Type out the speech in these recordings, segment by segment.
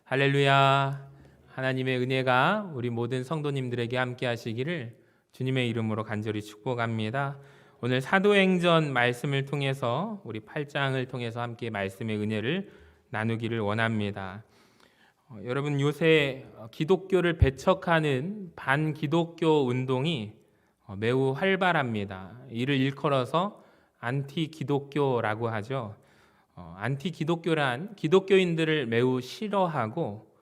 할렐루야. 하나님의 은혜가 우리 모든 성도님들에게 함께 하시기를 주님의 이름으로 간절히 축복합니다. 오늘 사도행전 말씀을 통해서 우리 8장을 통해서 함께 말씀의 은혜를 나누기를 원합니다. 여러분, 요새 기독교를 배척하는 반기독교 운동이 매우 활발합니다. 이를 일컬어서 안티 기독교라고 하죠. 안티 기독교란 기독교인들을 매우 싫어하고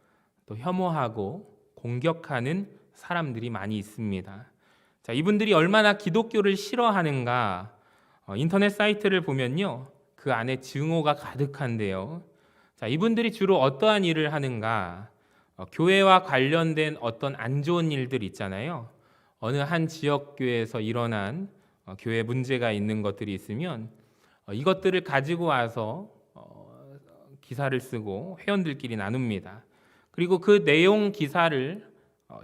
또 혐오하고 공격하는 사람들이 많이 있습니다. 자, 이분들이 얼마나 기독교를 싫어하는가 인터넷 사이트를 보면요, 그 안에 증오가 가득한데요. 자, 이분들이 주로 어떠한 일을 하는가? 교회와 관련된 어떤 안 좋은 일들 있잖아요. 어느 한 지역 교회에서 일어난 교회 문제가 있는 것들이 있으면 이것들을 가지고 와서 기사를 쓰고 회원들끼리 나눕니다. 그리고 그 내용 기사를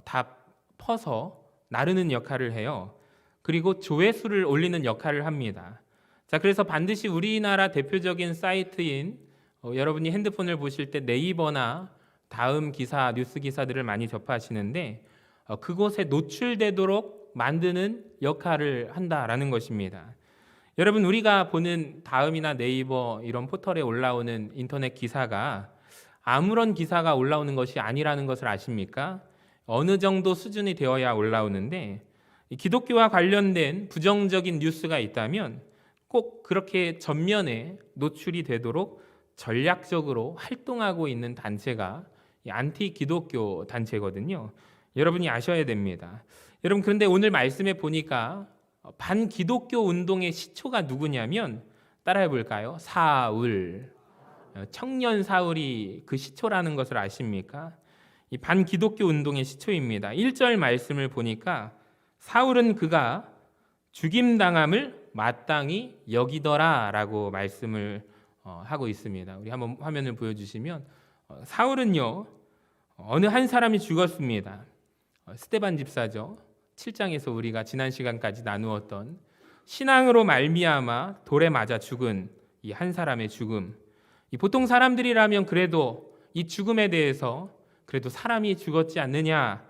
다 퍼서 나르는 역할을 해요. 그리고 조회수를 올리는 역할을 합니다. 자, 그래서 반드시 우리나라 대표적인 사이트인 여러분이 핸드폰을 보실 때 네이버나 다음 기사, 뉴스 기사들을 많이 접하시는데 그곳에 노출되도록 만드는 역할을 한다라는 것입니다. 여러분, 우리가 보는 다음이나 네이버 이런 포털에 올라오는 인터넷 기사가 아무런 기사가 올라오는 것이 아니라는 것을 아십니까? 어느 정도 수준이 되어야 올라오는데 기독교와 관련된 부정적인 뉴스가 있다면 꼭 그렇게 전면에 노출이 되도록 전략적으로 활동하고 있는 단체가 안티 기독교 단체거든요. 여러분이 아셔야 됩니다. 여러분, 그런데 오늘 말씀에 보니까 반기독교 운동의 시초가 누구냐면, 따라해 볼까요? 사울, 청년 사울이 그 시초라는 것을 아십니까? 이 반기독교 운동의 시초입니다. 1절 말씀을 보니까 사울은 그가 죽임당함을 마땅히 여기더라라고 말씀을 하고 있습니다. 우리 한번 화면을 보여주시면 사울은요, 어느 한 사람이 죽었습니다. 스데반 집사죠. 7장에서 우리가 지난 시간까지 나누었던 신앙으로 말미암아 돌에 맞아 죽은 이 한 사람의 죽음. 이 보통 사람들이라면 그래도 이 죽음에 대해서 그래도 사람이 죽었지 않느냐,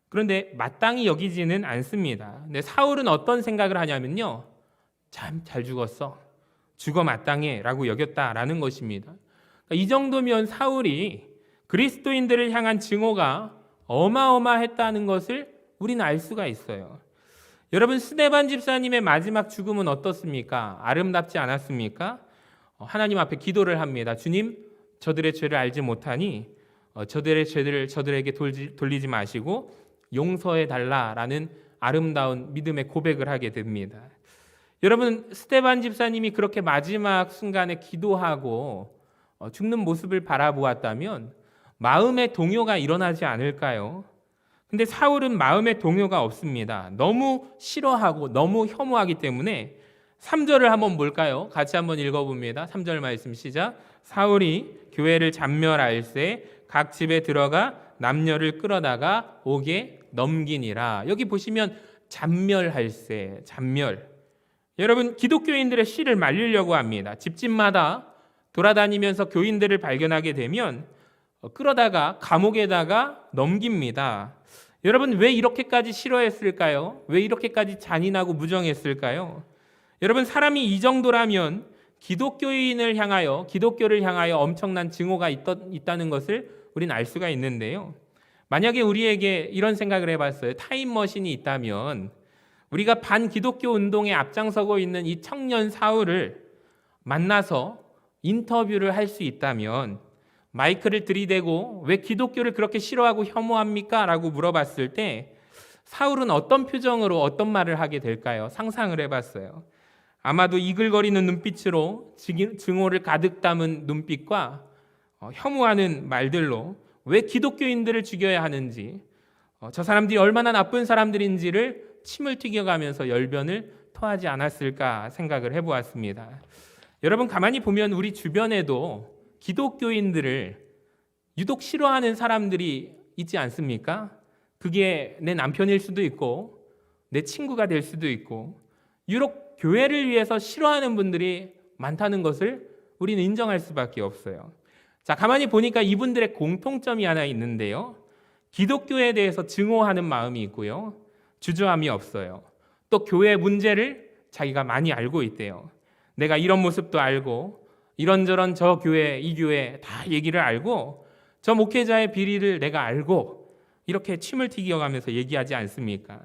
그런데 마땅히 여기지는 않습니다. 근데 사울은 어떤 생각을 하냐면요, 참 잘 죽었어, 죽어 마땅해 라고 여겼다라는 것입니다. 이 정도면 사울이 그리스도인들을 향한 증오가 어마어마했다는 것을 우리는 알 수가 있어요. 여러분, 스데반 집사님의 마지막 죽음은 어떻습니까? 아름답지 않았습니까? 하나님 앞에 기도를 합니다. 주님, 저들의 죄를 알지 못하니 저들의 죄를 저들에게 돌리지 마시고 용서해 달라라는 아름다운 믿음의 고백을 하게 됩니다. 여러분, 스데반 집사님이 그렇게 마지막 순간에 기도하고 죽는 모습을 바라보았다면 마음의 동요가 일어나지 않을까요? 근데 사울은 마음의 동요가 없습니다. 너무 싫어하고 너무 혐오하기 때문에 3절을 한번 볼까요? 같이 한번 읽어봅니다. 3절 말씀 시작. 사울이 교회를 잡멸할세 각 집에 들어가 남녀를 끌어다가 옥에 넘기니라. 여기 보시면 잡멸할세, 잡멸. 여러분, 기독교인들의 씨를 말리려고 합니다. 집집마다 돌아다니면서 교인들을 발견하게 되면 끌어다가 감옥에다가 넘깁니다. 여러분, 왜 이렇게까지 싫어했을까요? 왜 이렇게까지 잔인하고 무정했을까요? 여러분, 사람이 이 정도라면 기독교인을 향하여, 기독교를 향하여 엄청난 증오가 있다는 것을 우리는 알 수가 있는데요. 만약에 우리에게 이런 생각을 해봤어요. 타임머신이 있다면 우리가 반기독교 운동에 앞장서고 있는 이 청년 사울을 만나서 인터뷰를 할 수 있다면, 마이크를 들이대고 왜 기독교를 그렇게 싫어하고 혐오합니까? 라고 물어봤을 때 사울은 어떤 표정으로 어떤 말을 하게 될까요? 상상을 해봤어요. 아마도 이글거리는 눈빛으로 증오를 가득 담은 눈빛과 혐오하는 말들로 왜 기독교인들을 죽여야 하는지, 저 사람들이 얼마나 나쁜 사람들인지를 침을 튀겨가면서 열변을 토하지 않았을까 생각을 해보았습니다. 여러분, 가만히 보면 우리 주변에도 기독교인들을 유독 싫어하는 사람들이 있지 않습니까? 그게 내 남편일 수도 있고 내 친구가 될 수도 있고, 유독 교회를 위해서 싫어하는 분들이 많다는 것을 우리는 인정할 수밖에 없어요. 자, 가만히 보니까 이분들의 공통점이 하나 있는데요. 기독교에 대해서 증오하는 마음이 있고요. 주저함이 없어요. 또 교회 문제를 자기가 많이 알고 있대요. 내가 이런 모습도 알고 이런저런 저 교회, 이 교회 다 얘기를 알고 저 목회자의 비리를 내가 알고 이렇게 침을 튀겨가면서 얘기하지 않습니까?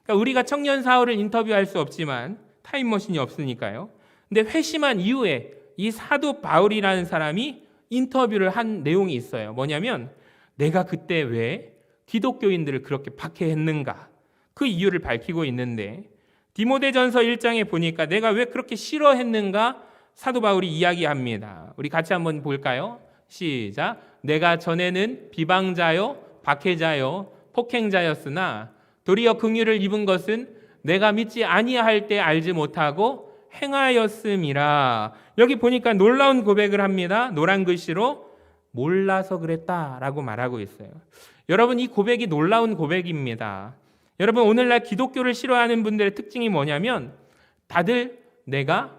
그러니까 우리가 청년 사울을 인터뷰할 수 없지만 타임머신이 없으니까요. 근데 회심한 이후에 이 사도 바울이라는 사람이 인터뷰를 한 내용이 있어요. 뭐냐면 내가 그때 왜 기독교인들을 그렇게 박해했는가? 그 이유를 밝히고 있는데 디모데전서 1장에 보니까 내가 왜 그렇게 싫어했는가? 사도 바울이 이야기합니다. 우리 같이 한번 볼까요? 시작. 내가 전에는 비방자요, 박해자요, 폭행자였으나 도리어 긍휼을 입은 것은 내가 믿지 아니할 때 알지 못하고 행하였음이라. 여기 보니까 놀라운 고백을 합니다. 노란 글씨로 몰라서 그랬다라고 말하고 있어요. 여러분, 이 고백이 놀라운 고백입니다. 여러분, 오늘날 기독교를 싫어하는 분들의 특징이 뭐냐면 다들 내가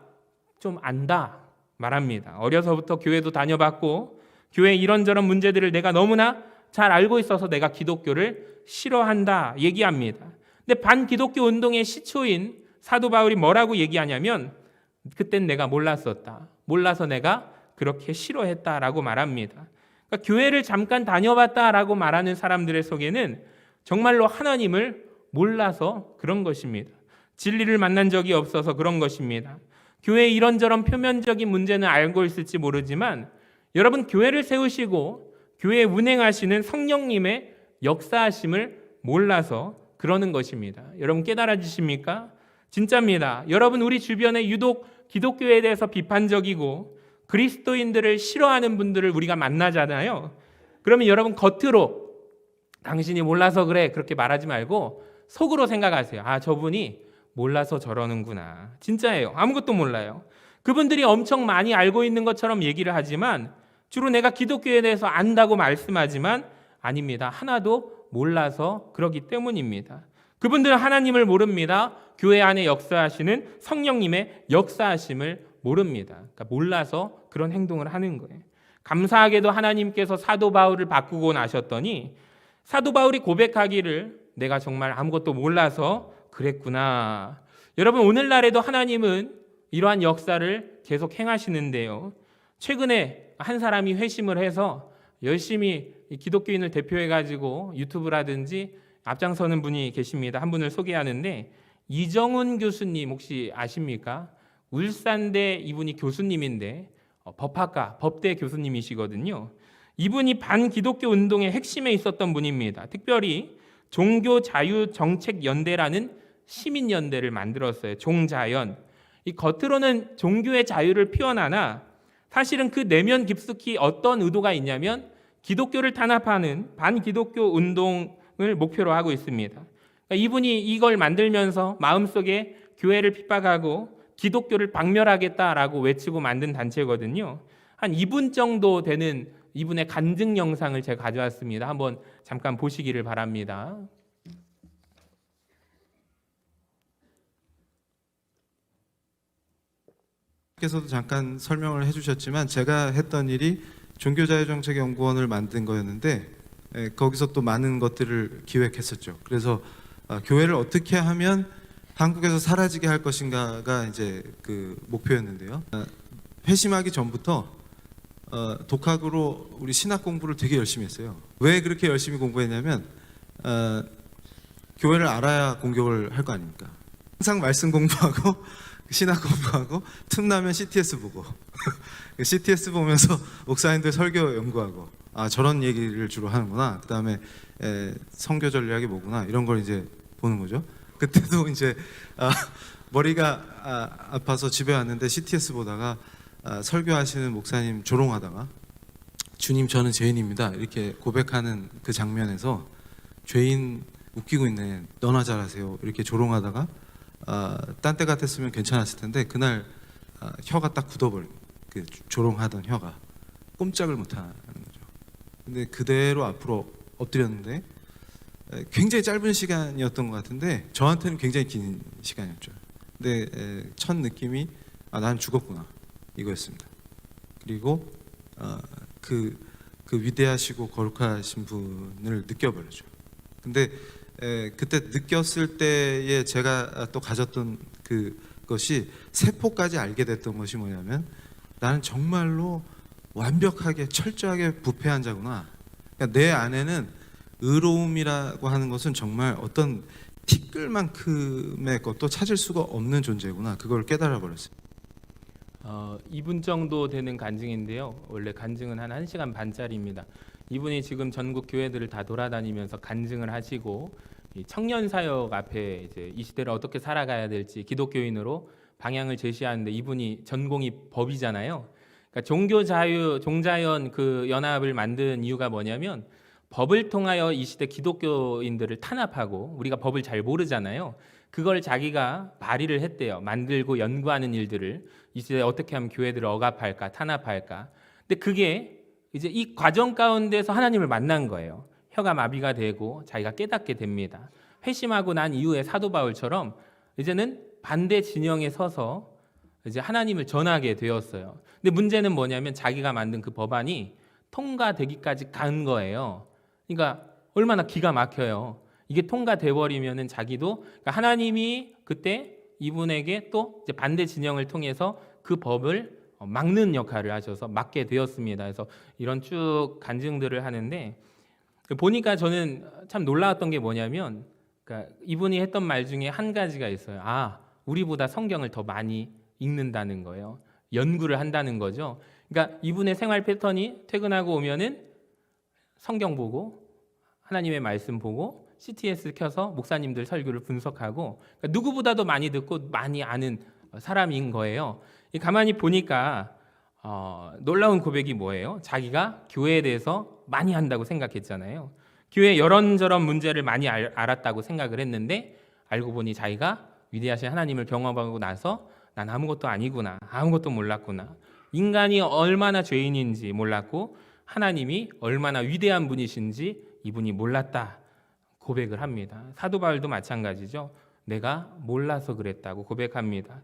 좀 안다 말합니다. 어려서부터 교회도 다녀봤고 교회 이런저런 문제들을 내가 너무나 잘 알고 있어서 내가 기독교를 싫어한다 얘기합니다. 근데 반기독교 운동의 시초인 사도 바울이 뭐라고 얘기하냐면 그땐 내가 몰랐었다. 몰라서 내가 그렇게 싫어했다라고 말합니다. 그러니까 교회를 잠깐 다녀봤다라고 말하는 사람들의 속에는 정말로 하나님을 몰라서 그런 것입니다. 진리를 만난 적이 없어서 그런 것입니다. 교회 이런저런 표면적인 문제는 알고 있을지 모르지만 여러분, 교회를 세우시고 교회에 운행하시는 성령님의 역사하심을 몰라서 그러는 것입니다. 여러분 깨달아지십니까? 진짜입니다. 여러분, 우리 주변에 유독 기독교에 대해서 비판적이고 그리스도인들을 싫어하는 분들을 우리가 만나잖아요. 그러면 여러분 겉으로 당신이 몰라서 그래 그렇게 말하지 말고 속으로 생각하세요. 아, 저분이 몰라서 저러는구나. 진짜예요. 아무것도 몰라요. 그분들이 엄청 많이 알고 있는 것처럼 얘기를 하지만 주로 내가 기독교에 대해서 안다고 말씀하지만 아닙니다. 하나도 몰라서 그러기 때문입니다. 그분들은 하나님을 모릅니다. 교회 안에 역사하시는 성령님의 역사하심을 모릅니다. 그러니까 몰라서 그런 행동을 하는 거예요. 감사하게도 하나님께서 사도 바울을 바꾸고 나셨더니 사도 바울이 고백하기를 내가 정말 아무것도 몰라서 그랬구나. 여러분, 오늘날에도 하나님은 이러한 역사를 계속 행하시는데요. 최근에 한 사람이 회심을 해서 열심히 기독교인을 대표해가지고 유튜브라든지 앞장서는 분이 계십니다. 한 분을 소개하는데 이정훈 교수님 혹시 아십니까? 울산대 이분이 교수님인데 법학과 법대 교수님이시거든요. 이분이 반기독교 운동의 핵심에 있었던 분입니다. 특별히 종교자유정책연대라는 시민연대를 만들었어요. 종자연. 이 겉으로는 종교의 자유를 표현하나 사실은 그 내면 깊숙이 어떤 의도가 있냐면 기독교를 탄압하는 반기독교 운동을 목표로 하고 있습니다. 그러니까 이분이 이걸 만들면서 마음속에 교회를 핍박하고 기독교를 박멸하겠다라고 외치고 만든 단체거든요. 한 2분 정도 되는 이분의 간증 영상을 제가 가져왔습니다. 한번 잠깐 보시기를 바랍니다. 께서도 잠깐 설명을 해주셨지만 제가 했던 일이 종교자유정책연구원을 만든 거였는데 거기서 또 많은 것들을 기획했었죠. 그래서 교회를 어떻게 하면 한국에서 사라지게 할 것인가가 이제 그 목표였는데요. 회심하기 전부터 독학으로 우리 신학 공부를 되게 열심히 했어요. 왜 그렇게 열심히 공부했냐면 교회를 알아야 공격을 할 거 아닙니까? 항상 말씀 공부하고 신학 공부하고 틈나면 CTS 보고 CTS 보면서 목사님들 설교 연구하고 아 저런 얘기를 주로 하는구나. 그 다음에 선교 전략이 뭐구나 이런 걸 이제 보는 거죠. 그때도 이제 머리가 아파서 집에 왔는데 CTS 보다가 설교하시는 목사님 조롱하다가 주님 저는 죄인입니다 이렇게 고백하는 그 장면에서 죄인 웃기고 있네 너나 잘하세요 이렇게 조롱하다가 딴 때 같았으면 괜찮았을 텐데 그날 혀가 딱 굳어버린 그 조롱하던 혀가 꼼짝을 못하는 거죠. 근데 그대로 앞으로 엎드렸는데 굉장히 짧은 시간이었던 것 같은데 저한테는 굉장히 긴 시간이었죠. 근데 첫 느낌이 난 죽었구나 이거였습니다. 그리고 그 위대하시고 거룩하신 분을 느껴버려죠. 근데 그때 느꼈을 때에 제가 또 가졌던 그것이 세포까지 알게 됐던 것이 뭐냐면, 나는 정말로 완벽하게 철저하게 부패한 자구나. 그러니까 내 안에는 의로움이라고 하는 것은 정말 어떤 티끌만큼의 것도 찾을 수가 없는 존재구나. 그걸 깨달아 버렸어요. 2분 정도 되는 간증인데요. 원래 간증은 한 1시간 반짜리입니다. 이분이 지금 전국 교회들을 다 돌아다니면서 간증을 하시고, 이 청년 사역 앞에 이제 이 시대를 어떻게 살아가야 될지 기독교인으로 방향을 제시하는데, 이분이 전공이 법이잖아요. 그러니까 종교 자유 종자연 그 연합을 만든 이유가 뭐냐면, 법을 통하여 이 시대 기독교인들을 탄압하고, 우리가 법을 잘 모르잖아요. 그걸 자기가 발의를 했대요. 만들고 연구하는 일들을 이 시대에 어떻게 하면 교회들을 억압할까, 탄압할까. 근데 그게 이제 이 과정 가운데서 하나님을 만난 거예요. 혀가 마비가 되고 자기가 깨닫게 됩니다. 회심하고 난 이후에 사도 바울처럼 이제는 반대 진영에 서서 이제 하나님을 전하게 되었어요. 근데 문제는 뭐냐면, 자기가 만든 그 법안이 통과되기까지 간 거예요. 그러니까 얼마나 기가 막혀요. 이게 통과돼 버리면은 자기도, 그러니까 하나님이 그때 이분에게 또 이제 반대 진영을 통해서 그 법을 막는 역할을 하셔서 막게 되었습니다. 그래서 이런 쭉 간증들을 하는데, 보니까 저는 참 놀라웠던 게 뭐냐면, 그러니까 이분이 했던 말 중에 한 가지가 있어요. 우리보다 성경을 더 많이 읽는다는 거예요. 연구를 한다는 거죠. 그러니까 이분의 생활 패턴이 퇴근하고 오면은 성경 보고, 하나님의 말씀 보고, CTS 켜서 목사님들 설교를 분석하고, 그러니까 누구보다도 많이 듣고 많이 아는 사람인 거예요. 가만히 보니까 놀라운 고백이 뭐예요? 자기가 교회에 대해서 많이 한다고 생각했잖아요. 교회 이런저런 문제를 많이 알았다고 생각을 했는데, 알고 보니 자기가 위대하신 하나님을 경험하고 나서 난 아무것도 아니구나, 아무것도 몰랐구나, 인간이 얼마나 죄인인지 몰랐고 하나님이 얼마나 위대한 분이신지 이분이 몰랐다 고백을 합니다. 사도 바울도 마찬가지죠. 내가 몰라서 그랬다고 고백합니다.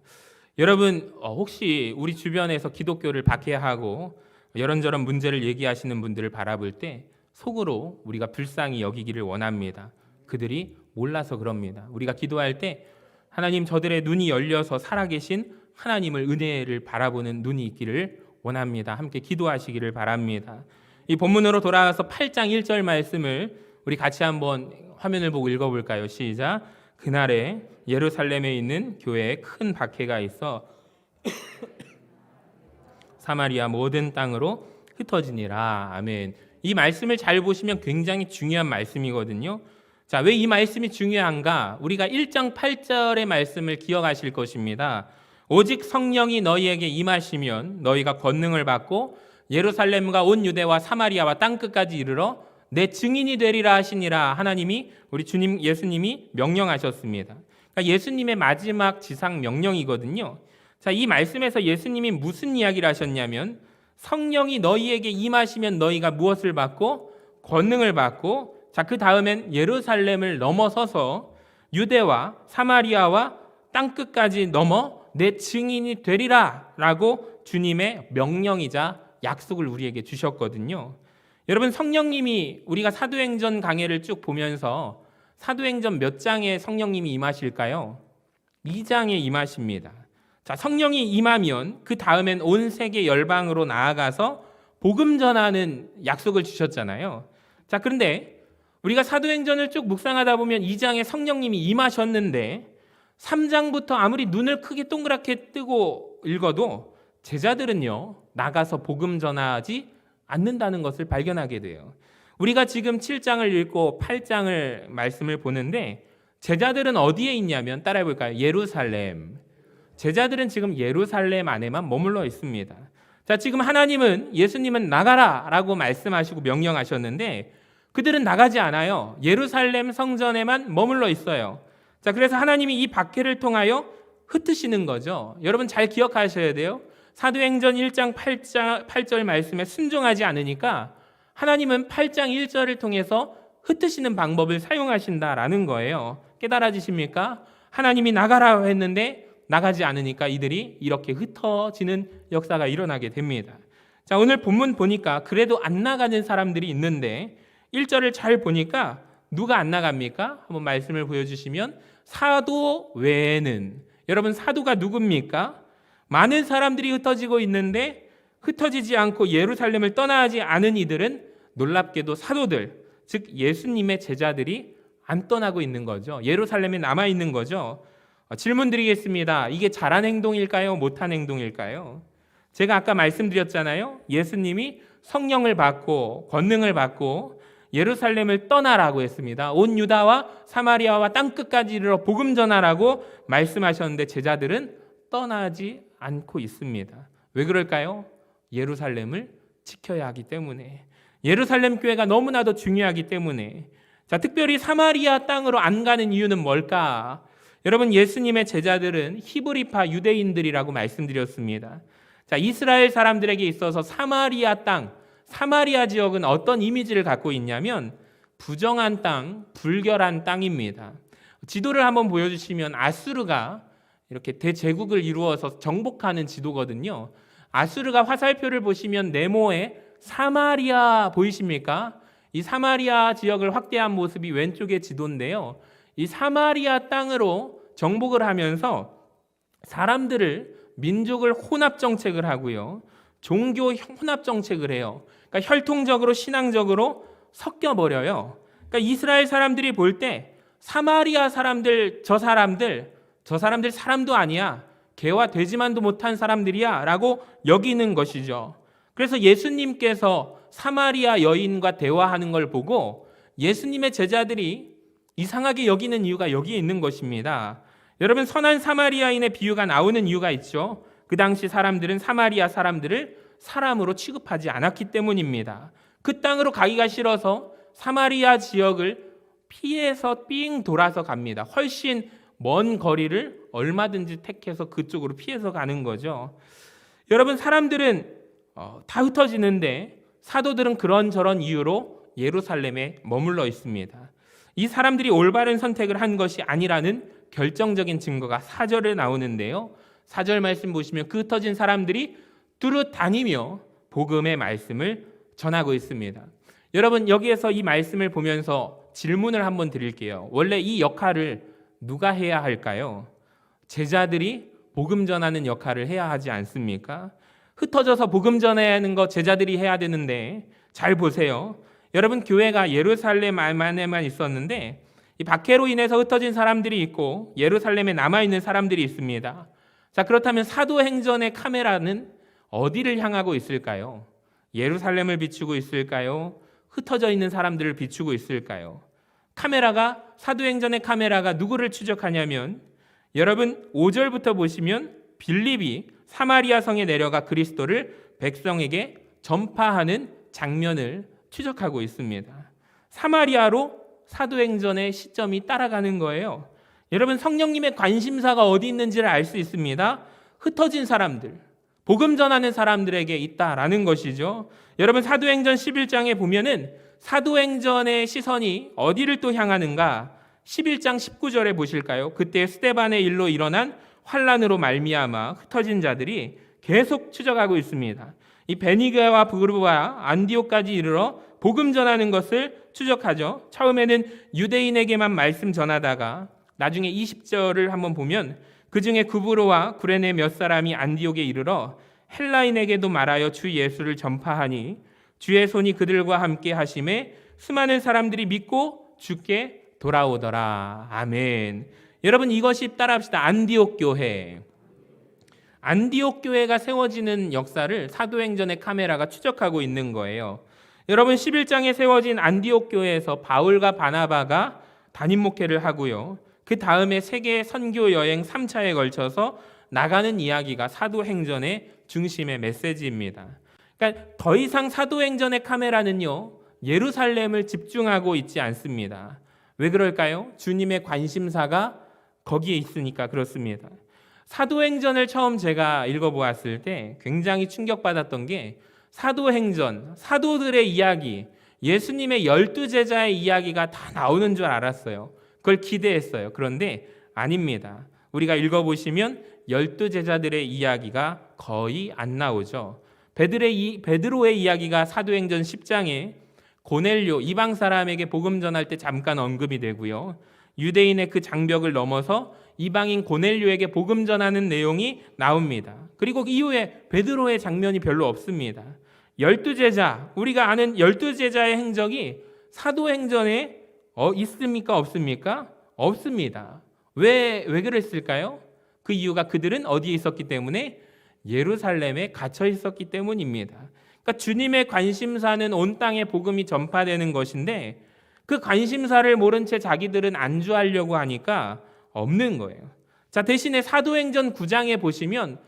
여러분, 혹시 우리 주변에서 기독교를 박해하고 이런저런 문제를 얘기하시는 분들을 바라볼 때 속으로 우리가 불쌍히 여기기를 원합니다. 그들이 몰라서 그럽니다. 우리가 기도할 때 하나님, 저들의 눈이 열려서 살아계신 하나님을, 은혜를 바라보는 눈이 있기를 원합니다. 함께 기도하시기를 바랍니다. 이 본문으로 돌아가서 8장 1절 말씀을 우리 같이 한번 화면을 보고 읽어볼까요? 시작. 그날에 예루살렘에 있는 교회에 큰 박해가 있어 사마리아 모든 땅으로 흩어지니라. 아멘. 이 말씀을 잘 보시면 굉장히 중요한 말씀이거든요. 자, 왜 이 말씀이 중요한가? 우리가 1장 8절의 말씀을 기억하실 것입니다. 오직 성령이 너희에게 임하시면 너희가 권능을 받고 예루살렘과 온 유대와 사마리아와 땅끝까지 이르러 내 증인이 되리라 하시니라. 하나님이, 우리 주님 예수님이 명령하셨습니다. 그러니까 예수님의 마지막 지상 명령이거든요. 자, 이 말씀에서 예수님이 무슨 이야기를 하셨냐면, 성령이 너희에게 임하시면 너희가 무엇을 받고? 권능을 받고, 자, 그 다음엔 예루살렘을 넘어서서 유대와 사마리아와 땅끝까지 넘어 내 증인이 되리라 라고 주님의 명령이자 약속을 우리에게 주셨거든요. 여러분, 성령님이, 우리가 사도행전 강해를 쭉 보면서 사도행전 몇 장에 성령님이 임하실까요? 2장에 임하십니다. 자, 성령이 임하면 그 다음엔 온 세계 열방으로 나아가서 복음 전하는 약속을 주셨잖아요. 자, 그런데 우리가 사도행전을 쭉 묵상하다 보면 2장에 성령님이 임하셨는데 3장부터 아무리 눈을 크게 동그랗게 뜨고 읽어도 제자들은요, 나가서 복음 전하지 않는다는 것을 발견하게 돼요. 우리가 지금 7장을 읽고 8장을 말씀을 보는데 제자들은 어디에 있냐면, 따라해 볼까요? 예루살렘. 제자들은 지금 예루살렘 안에만 머물러 있습니다. 자, 지금 하나님은, 예수님은 나가라라고 말씀하시고 명령하셨는데 그들은 나가지 않아요. 예루살렘 성전에만 머물러 있어요. 자, 그래서 하나님이 이 박해를 통하여 흩으시는 거죠. 여러분 잘 기억하셔야 돼요. 사도행전 1장 8절 말씀에 순종하지 않으니까 하나님은 8장 1절을 통해서 흩으시는 방법을 사용하신다라는 거예요. 깨달아지십니까? 하나님이 나가라 했는데 나가지 않으니까 이들이 이렇게 흩어지는 역사가 일어나게 됩니다. 자, 오늘 본문 보니까 그래도 안 나가는 사람들이 있는데 1절을 잘 보니까 누가 안 나갑니까? 한번 말씀을 보여주시면 사도 외에는, 여러분 사도가 누굽니까? 많은 사람들이 흩어지고 있는데 흩어지지 않고 예루살렘을 떠나지 않은 이들은 놀랍게도 사도들, 즉 예수님의 제자들이 안 떠나고 있는 거죠. 예루살렘에 남아 있는 거죠. 질문 드리겠습니다. 이게 잘한 행동일까요? 못한 행동일까요? 제가 아까 말씀드렸잖아요. 예수님이 성령을 받고 권능을 받고 예루살렘을 떠나라고 했습니다. 온 유다와 사마리아와 땅끝까지 이르러 복음 전하라고 말씀하셨는데 제자들은 떠나지 않고 있습니다. 왜 그럴까요? 예루살렘을 지켜야 하기 때문에, 예루살렘 교회가 너무나도 중요하기 때문에. 자, 특별히 사마리아 땅으로 안 가는 이유는 뭘까? 여러분, 예수님의 제자들은 히브리파 유대인들이라고 말씀드렸습니다. 자, 이스라엘 사람들에게 있어서 사마리아 땅, 사마리아 지역은 어떤 이미지를 갖고 있냐면 부정한 땅, 불결한 땅입니다. 지도를 한번 보여주시면 아수르가 이렇게 대제국을 이루어서 정복하는 지도거든요. 아수르가 화살표를 보시면 네모에 사마리아 보이십니까? 이 사마리아 지역을 확대한 모습이 왼쪽의 지도인데요. 이 사마리아 땅으로 정복을 하면서 사람들을, 민족을 혼합 정책을 하고요. 종교 혼합 정책을 해요. 그러니까 혈통적으로 신앙적으로 섞여버려요. 그러니까 이스라엘 사람들이 볼 때 사마리아 사람들, 저 사람들 사람도 아니야. 개와 돼지만도 못한 사람들이야 라고 여기는 것이죠. 그래서 예수님께서 사마리아 여인과 대화하는 걸 보고 예수님의 제자들이 이상하게 여기는 이유가 여기에 있는 것입니다. 여러분, 선한 사마리아인의 비유가 나오는 이유가 있죠. 그 당시 사람들은 사마리아 사람들을 사람으로 취급하지 않았기 때문입니다. 그 땅으로 가기가 싫어서 사마리아 지역을 피해서 삥 돌아서 갑니다. 훨씬 먼 거리를 얼마든지 택해서 그쪽으로 피해서 가는 거죠. 여러분, 사람들은 다 흩어지는데 사도들은 그런저런 이유로 예루살렘에 머물러 있습니다. 이 사람들이 올바른 선택을 한 것이 아니라는 결정적인 증거가 4절에 나오는데요. 4절 말씀 보시면 그 흩어진 사람들이 뚜렷 다니며 복음의 말씀을 전하고 있습니다. 여러분, 여기에서 이 말씀을 보면서 질문을 한번 드릴게요. 원래 이 역할을 누가 해야 할까요? 제자들이 복음 전하는 역할을 해야 하지 않습니까? 흩어져서 복음 전하는 거 제자들이 해야 되는데, 잘 보세요. 여러분, 교회가 예루살렘 안에만 있었는데 이 박해로 인해서 흩어진 사람들이 있고 예루살렘에 남아있는 사람들이 있습니다. 자, 그렇다면 사도행전의 카메라는 어디를 향하고 있을까요? 예루살렘을 비추고 있을까요? 흩어져 있는 사람들을 비추고 있을까요? 카메라가, 사도행전의 카메라가 누구를 추적하냐면, 여러분 5절부터 보시면 빌립이 사마리아 성에 내려가 그리스도를 백성에게 전파하는 장면을 추적하고 있습니다. 사마리아로 사도행전의 시점이 따라가는 거예요. 여러분, 성령님의 관심사가 어디 있는지를 알 수 있습니다. 흩어진 사람들, 복음 전하는 사람들에게 있다라는 것이죠. 여러분, 사도행전 11장에 보면은 사도행전의 시선이 어디를 또 향하는가? 11장 19절에 보실까요? 그때 스데반의 일로 일어난 환란으로 말미암아 흩어진 자들이 계속 추적하고 있습니다. 이 베니게와 부르와 안디옥까지 이르러 복음 전하는 것을 추적하죠. 처음에는 유대인에게만 말씀 전하다가 나중에 20절을 한번 보면 그 중에 구브로와 구레네 몇 사람이 안디옥에 이르러 헬라인에게도 말하여 주 예수를 전파하니 주의 손이 그들과 함께 하심에 수많은 사람들이 믿고 주께 돌아오더라. 아멘. 여러분, 이것이 따라합시다. 안디옥 교회. 안디옥 교회가 세워지는 역사를 사도행전의 카메라가 추적하고 있는 거예요. 여러분, 11장에 세워진 안디옥 교회에서 바울과 바나바가 담임 목회를 하고요. 그 다음에 세계 선교 여행 3차에 걸쳐서 나가는 이야기가 사도행전의 중심의 메시지입니다. 그러니까 더 이상 사도행전의 카메라는요, 예루살렘을 집중하고 있지 않습니다. 왜 그럴까요? 주님의 관심사가 거기에 있으니까 그렇습니다. 사도행전을 처음 제가 읽어보았을 때 굉장히 충격받았던 게 사도행전, 사도들의 이야기, 예수님의 12제자의 이야기가 다 나오는 줄 알았어요. 그걸 기대했어요. 그런데 아닙니다. 우리가 읽어보시면 12제자들의 이야기가 거의 안 나오죠. 베드로의 이야기가 사도행전 10장에 고넬료 이방 사람에게 복음 전할 때 잠깐 언급이 되고요. 유대인의 그 장벽을 넘어서 이방인 고넬료에게 복음 전하는 내용이 나옵니다. 그리고 이후에 베드로의 장면이 별로 없습니다. 12제자, 우리가 아는 12제자의 행적이 사도행전에 있습니까? 없습니까? 없습니다. 왜 그랬을까요? 그 이유가 그들은 어디에 있었기 때문에 예루살렘에 갇혀 있었기 때문입니다. 그러니까 주님의 관심사는 온 땅에 복음이 전파되는 것인데 그 관심사를 모른 채 자기들은 안주하려고 하니까 없는 거예요. 자, 대신에 사도행전 9장에 보시면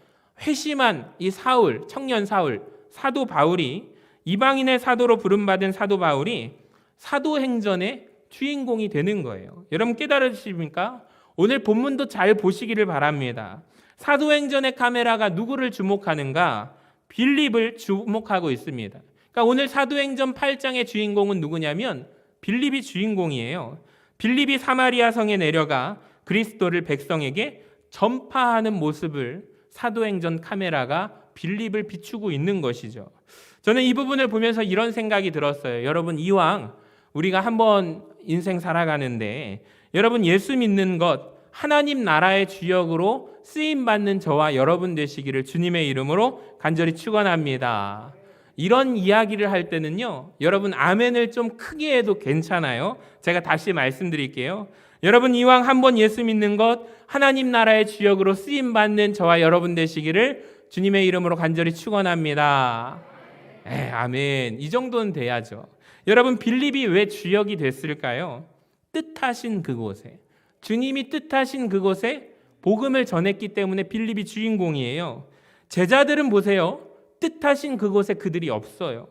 회심한 이 사울, 청년 사울, 사도 바울이 이방인의 사도로 부름받은 사도 바울이 사도행전의 주인공이 되는 거예요. 여러분 깨달으십니까? 오늘 본문도 잘 보시기를 바랍니다. 사도행전의 카메라가 누구를 주목하는가? 빌립을 주목하고 있습니다. 그러니까 오늘 사도행전 8장의 주인공은 누구냐면 빌립이 주인공이에요. 빌립이 사마리아 성에 내려가 그리스도를 백성에게 전파하는 모습을 사도행전 카메라가 빌립을 비추고 있는 것이죠. 저는 이 부분을 보면서 이런 생각이 들었어요. 여러분 이왕 우리가 한번 인생 살아가는데 여러분 예수 믿는 것 하나님 나라의 주역으로 쓰임받는 저와 여러분 되시기를 주님의 이름으로 간절히 축원합니다. 이런 이야기를 할 때는요, 여러분 아멘을 좀 크게 해도 괜찮아요. 제가 다시 말씀드릴게요. 여러분 이왕 한번 예수 믿는 것 하나님 나라의 주역으로 쓰임받는 저와 여러분 되시기를 주님의 이름으로 간절히 축원합니다. 아멘. 이 정도는 돼야죠. 여러분 빌립이 왜 주역이 됐을까요? 뜻하신 그곳에, 주님이 뜻하신 그곳에 복음을 전했기 때문에 빌립이 주인공이에요. 제자들은 보세요. 뜻하신 그곳에 그들이 없어요.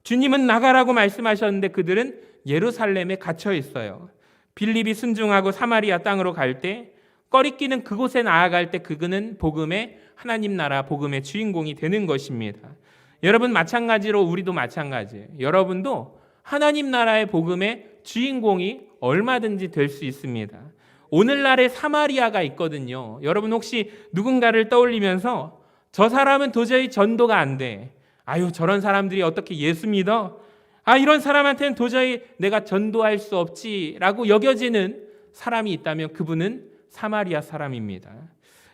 주님은 나가라고 말씀하셨는데 그들은 예루살렘에 갇혀 있어요. 빌립이 순종하고 사마리아 땅으로 갈 때, 꺼리끼는 그곳에 나아갈 때 그는 복음의 하나님 나라 복음의 주인공이 되는 것입니다. 여러분 마찬가지로 우리도 마찬가지예요. 여러분도 하나님 나라의 복음의 주인공이 얼마든지 될 수 있습니다. 오늘날의 사마리아가 있거든요. 여러분 혹시 누군가를 떠올리면서 저 사람은 도저히 전도가 안 돼. 아유 저런 사람들이 어떻게 예수 믿어? 이런 사람한테는 도저히 내가 전도할 수 없지라고 여겨지는 사람이 있다면 그분은 사마리아 사람입니다.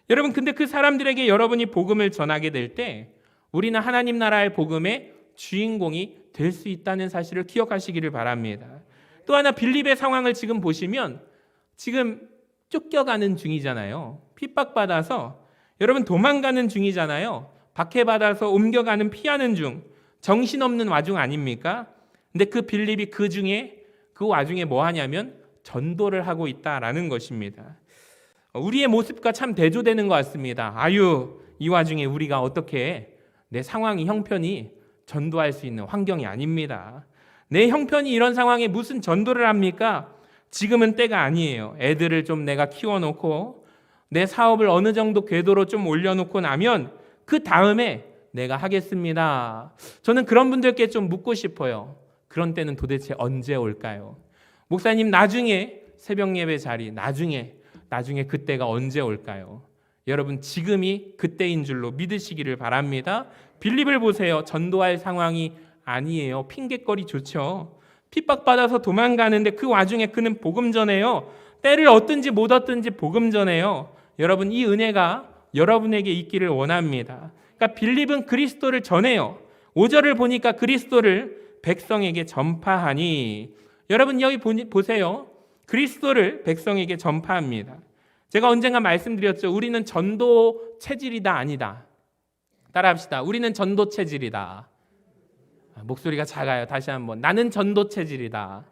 여러분 근데 그 사람들에게 여러분이 복음을 전하게 될 때 우리는 하나님 나라의 복음의 주인공이 될 수 있다는 사실을 기억하시기를 바랍니다. 또 하나 빌립의 상황을 지금 보시면 지금 쫓겨가는 중이잖아요. 핍박받아서 여러분 도망가는 중이잖아요. 박해받아서 옮겨가는 피하는 중, 정신없는 와중 아닙니까? 근데 그 빌립이 그 와중에 뭐 하냐면 전도를 하고 있다라는 것입니다. 우리의 모습과 참 대조되는 것 같습니다. 이 와중에 우리가 어떻게 내 상황이 형편이 전도할 수 있는 환경이 아닙니다. 내 형편이 이런 상황에 무슨 전도를 합니까? 지금은 때가 아니에요. 애들을 좀 내가 키워놓고 내 사업을 어느 정도 궤도로 좀 올려놓고 나면 그 다음에 내가 하겠습니다. 저는 그런 분들께 좀 묻고 싶어요. 그런 때는 도대체 언제 올까요? 목사님 나중에 새벽 예배 자리 나중에 그때가 언제 올까요? 여러분 지금이 그때인 줄로 믿으시기를 바랍니다. 빌립을 보세요. 전도할 상황이 아니에요. 핑계거리 좋죠. 핍박받아서 도망가는데 그 와중에 그는 복음 전해요. 때를 얻든지 못 얻든지 복음 전해요. 여러분 이 은혜가 여러분에게 있기를 원합니다. 그러니까 빌립은 그리스도를 전해요. 5절을 보니까 그리스도를 백성에게 전파하니, 여러분 여기 보세요. 그리스도를 백성에게 전파합니다. 제가 언젠가 말씀드렸죠. 우리는 전도 체질이다 아니다. 따라합시다. 우리는 전도 체질이다. 목소리가 작아요. 다시 한번. 나는 전도 체질이다.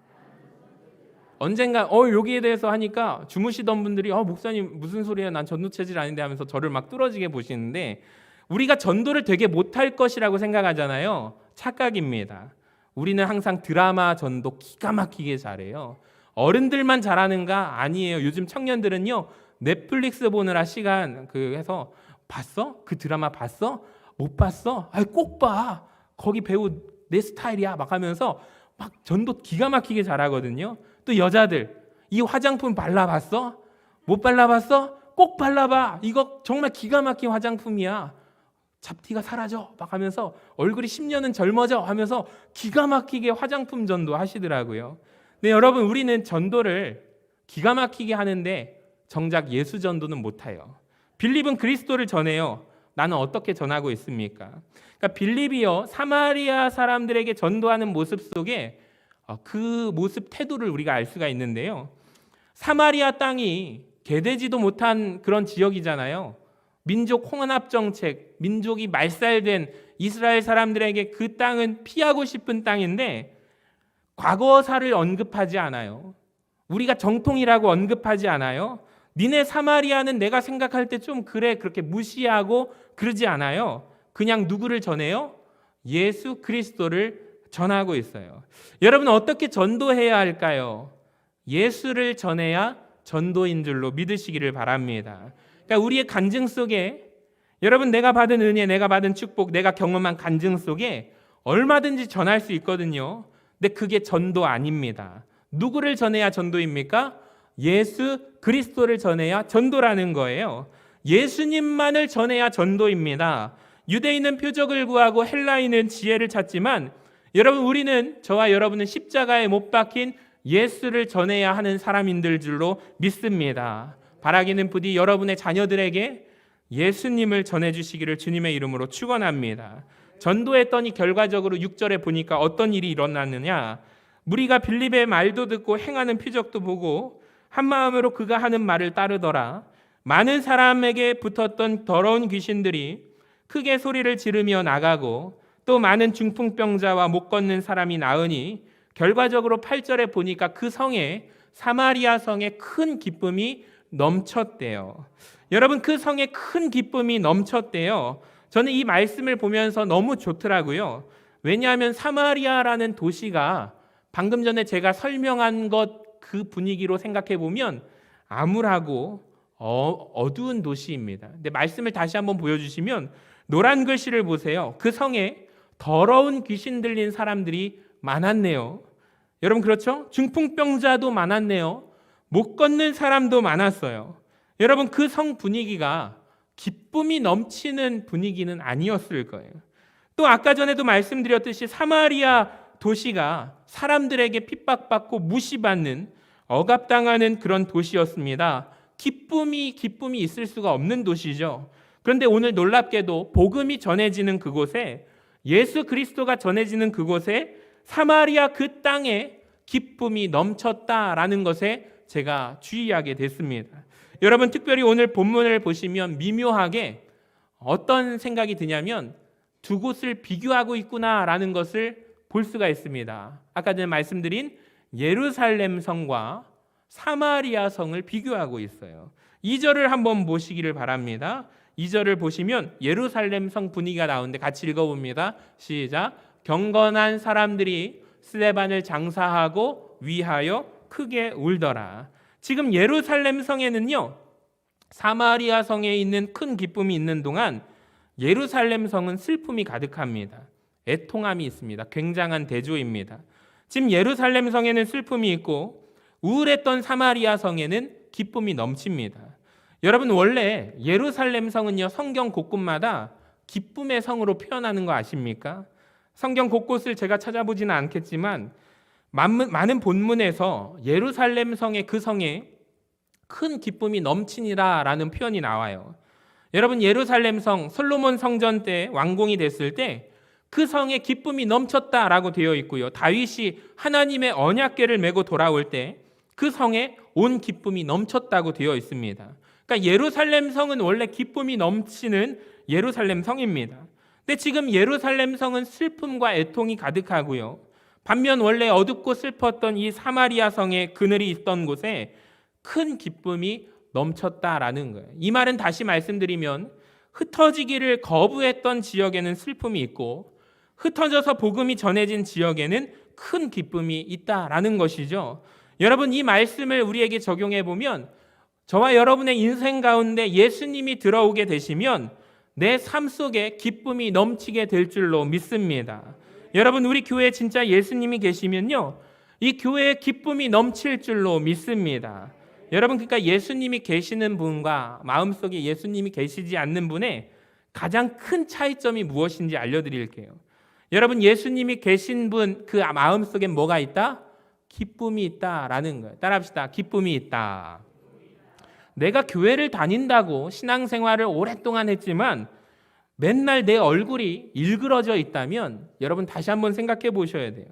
언젠가 여기에 대해서 하니까 주무시던 분들이 목사님 무슨 소리야? 난 전도 체질 아닌데 하면서 저를 막 뚫어지게 보시는데, 우리가 전도를 되게 못할 것이라고 생각하잖아요. 착각입니다. 우리는 항상 드라마 전도 기가 막히게 잘해요. 어른들만 잘하는가? 아니에요. 요즘 청년들은요 넷플릭스 보느라 시간 해서 봤어? 그 드라마 봤어? 못 봤어? 꼭 봐. 거기 배우 내 스타일이야 막 하면서 막 전도 기가 막히게 잘하거든요. 또 여자들 이 화장품 발라봤어? 못 발라봤어? 꼭 발라봐. 이거 정말 기가 막힌 화장품이야. 잡티가 사라져 막 하면서 얼굴이 10년은 젊어져 하면서 기가 막히게 화장품 전도 하시더라고요. 근데 여러분, 우리는 전도를 기가 막히게 하는데 정작 예수 전도는 못해요. 빌립은 그리스도를 전해요. 나는 어떻게 전하고 있습니까? 그러니까 빌립이요, 사마리아 사람들에게 전도하는 모습 속에 그 모습 태도를 우리가 알 수가 있는데요. 사마리아 땅이 개되지도 못한 그런 지역이잖아요. 민족 홍합 정책, 민족이 말살된 이스라엘 사람들에게 그 땅은 피하고 싶은 땅인데 과거사를 언급하지 않아요. 우리가 정통이라고 언급하지 않아요. 니네 사마리아는 내가 생각할 때 좀 그래, 그렇게 무시하고 그러지 않아요. 그냥 누구를 전해요? 예수 그리스도를 전하고 있어요. 여러분, 어떻게 전도해야 할까요? 예수를 전해야 전도인 줄로 믿으시기를 바랍니다. 그러니까 우리의 간증 속에, 여러분, 내가 받은 은혜, 내가 받은 축복, 내가 경험한 간증 속에 얼마든지 전할 수 있거든요. 근데 그게 전도 아닙니다. 누구를 전해야 전도입니까? 예수 그리스도를 전해야 전도라는 거예요. 예수님만을 전해야 전도입니다. 유대인은 표적을 구하고 헬라인은 지혜를 찾지만 여러분, 우리는, 저와 여러분은 십자가에 못 박힌 예수를 전해야 하는 사람인들 줄로 믿습니다. 바라기는 부디 여러분의 자녀들에게 예수님을 전해주시기를 주님의 이름으로 축원합니다. 전도했더니 결과적으로 6절에 보니까 어떤 일이 일어났느냐? 무리가 빌립의 말도 듣고 행하는 표적도 보고 한 마음으로 그가 하는 말을 따르더라. 많은 사람에게 붙었던 더러운 귀신들이 크게 소리를 지르며 나가고 또 많은 중풍병자와 못 걷는 사람이 나으니 결과적으로 8절에 보니까 그 성에, 사마리아 성에 큰 기쁨이 넘쳤대요. 여러분, 그 성에 큰 기쁨이 넘쳤대요. 저는 이 말씀을 보면서 너무 좋더라고요. 왜냐하면 사마리아라는 도시가 방금 전에 제가 설명한 것 그 분위기로 생각해 보면 암울하고 어두운 도시입니다. 근데 말씀을 다시 한번 보여주시면 노란 글씨를 보세요. 그 성에 더러운 귀신 들린 사람들이 많았네요. 여러분, 그렇죠? 중풍병자도 많았네요. 못 걷는 사람도 많았어요. 여러분, 그 성 분위기가 기쁨이 넘치는 분위기는 아니었을 거예요. 또 아까 전에도 말씀드렸듯이 사마리아 도시가 사람들에게 핍박받고 무시받는, 억압당하는 그런 도시였습니다. 기쁨이 있을 수가 없는 도시죠. 그런데 오늘 놀랍게도 복음이 전해지는 그곳에, 예수 그리스도가 전해지는 그곳에, 사마리아 그 땅에 기쁨이 넘쳤다라는 것에 제가 주의하게 됐습니다. 여러분, 특별히 오늘 본문을 보시면 미묘하게 어떤 생각이 드냐면 두 곳을 비교하고 있구나라는 것을 볼 수가 있습니다. 아까 전에 말씀드린 예루살렘 성과 사마리아 성을 비교하고 있어요. 2절을 한번 보시기를 바랍니다. 2절을 보시면 예루살렘 성 분위기가 나오는데 같이 읽어봅니다. 시작. 경건한 사람들이 스데반을 장사하고 위하여 크게 울더라. 지금 예루살렘 성에는요, 사마리아 성에 있는 큰 기쁨이 있는 동안 예루살렘 성은 슬픔이 가득합니다. 애통함이 있습니다. 굉장한 대조입니다. 지금 예루살렘 성에는 슬픔이 있고 우울했던 사마리아 성에는 기쁨이 넘칩니다. 여러분, 원래 예루살렘 성은요, 성경 곳곳마다 기쁨의 성으로 표현하는 거 아십니까? 성경 곳곳을 제가 찾아보지는 않겠지만 많은 본문에서 예루살렘 성의 그 성에 큰 기쁨이 넘치니라라는 표현이 나와요. 여러분, 예루살렘 성, 솔로몬 성전 때 완공이 됐을 때 그 성에 기쁨이 넘쳤다라고 되어 있고요. 다윗이 하나님의 언약궤를 메고 돌아올 때 그 성에 온 기쁨이 넘쳤다고 되어 있습니다. 그러니까 예루살렘 성은 원래 기쁨이 넘치는 예루살렘 성입니다. 근데 지금 예루살렘 성은 슬픔과 애통이 가득하고요. 반면 원래 어둡고 슬펐던 이 사마리아 성에 그늘이 있던 곳에 큰 기쁨이 넘쳤다라는 거예요. 이 말은 다시 말씀드리면 흩어지기를 거부했던 지역에는 슬픔이 있고 흩어져서 복음이 전해진 지역에는 큰 기쁨이 있다라는 것이죠. 여러분, 이 말씀을 우리에게 적용해 보면 저와 여러분의 인생 가운데 예수님이 들어오게 되시면 내 삶 속에 기쁨이 넘치게 될 줄로 믿습니다. 여러분, 우리 교회에 진짜 예수님이 계시면요, 이 교회에 기쁨이 넘칠 줄로 믿습니다. 여러분, 그러니까 예수님이 계시는 분과 마음속에 예수님이 계시지 않는 분의 가장 큰 차이점이 무엇인지 알려드릴게요. 여러분, 예수님이 계신 분 그 마음속에 뭐가 있다? 기쁨이 있다라는 거예요. 따라합시다. 기쁨이 있다. 내가 교회를 다닌다고 신앙생활을 오랫동안 했지만 맨날 내 얼굴이 일그러져 있다면 여러분 다시 한번 생각해 보셔야 돼요.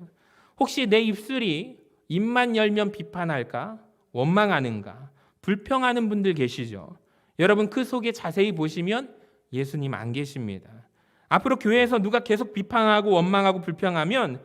혹시 내 입술이 입만 열면 비판할까? 원망하는가? 불평하는 분들 계시죠? 여러분 그 속에 자세히 보시면 예수님 안 계십니다. 앞으로 교회에서 누가 계속 비판하고 원망하고 불평하면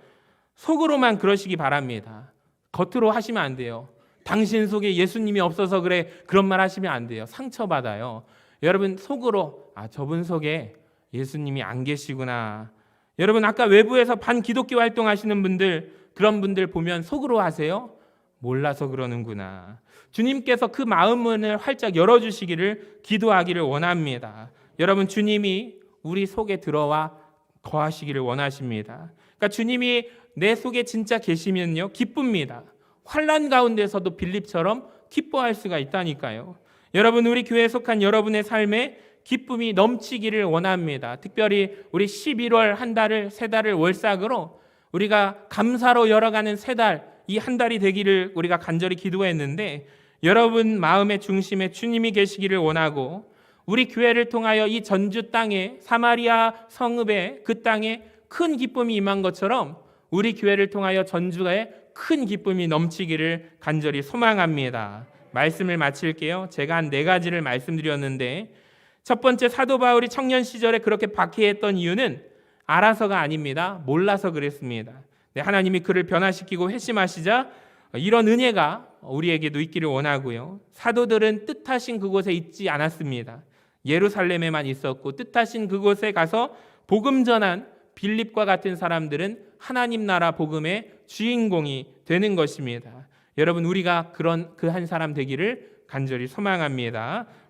속으로만 그러시기 바랍니다. 겉으로 하시면 안 돼요. 당신 속에 예수님이 없어서 그래, 그런 말 하시면 안 돼요. 상처받아요. 여러분 속으로 저분 속에 예수님이 안 계시구나. 여러분 아까 외부에서 반기독교 활동하시는 분들, 그런 분들 보면 속으로 하세요? 몰라서 그러는구나. 주님께서 그 마음문을 활짝 열어주시기를 기도하기를 원합니다. 여러분 주님이 우리 속에 들어와 거하시기를 원하십니다. 그러니까 주님이 내 속에 진짜 계시면요 기쁩니다. 환난 가운데서도 빌립처럼 기뻐할 수가 있다니까요. 여러분 우리 교회에 속한 여러분의 삶에 기쁨이 넘치기를 원합니다. 특별히 우리 11월 한 달을 세 달을 월삭으로 우리가 감사로 열어가는 세 달, 이 한 달이 되기를 우리가 간절히 기도했는데 여러분 마음의 중심에 주님이 계시기를 원하고 우리 교회를 통하여 이 전주 땅에 사마리아 성읍에 그 땅에 큰 기쁨이 임한 것처럼 우리 교회를 통하여 전주에 큰 기쁨이 넘치기를 간절히 소망합니다. 말씀을 마칠게요. 제가 한 4가지를 말씀드렸는데 첫 번째, 사도 바울이 청년 시절에 그렇게 박해했던 이유는 알아서가 아닙니다. 몰라서 그랬습니다. 하나님이 그를 변화시키고 회심하시자 이런 은혜가 우리에게도 있기를 원하고요. 사도들은 뜻하신 그곳에 있지 않았습니다. 예루살렘에만 있었고 뜻하신 그곳에 가서 복음 전한 빌립과 같은 사람들은 하나님 나라 복음의 주인공이 되는 것입니다. 여러분 우리가 그런 그 한 사람 되기를 간절히 소망합니다.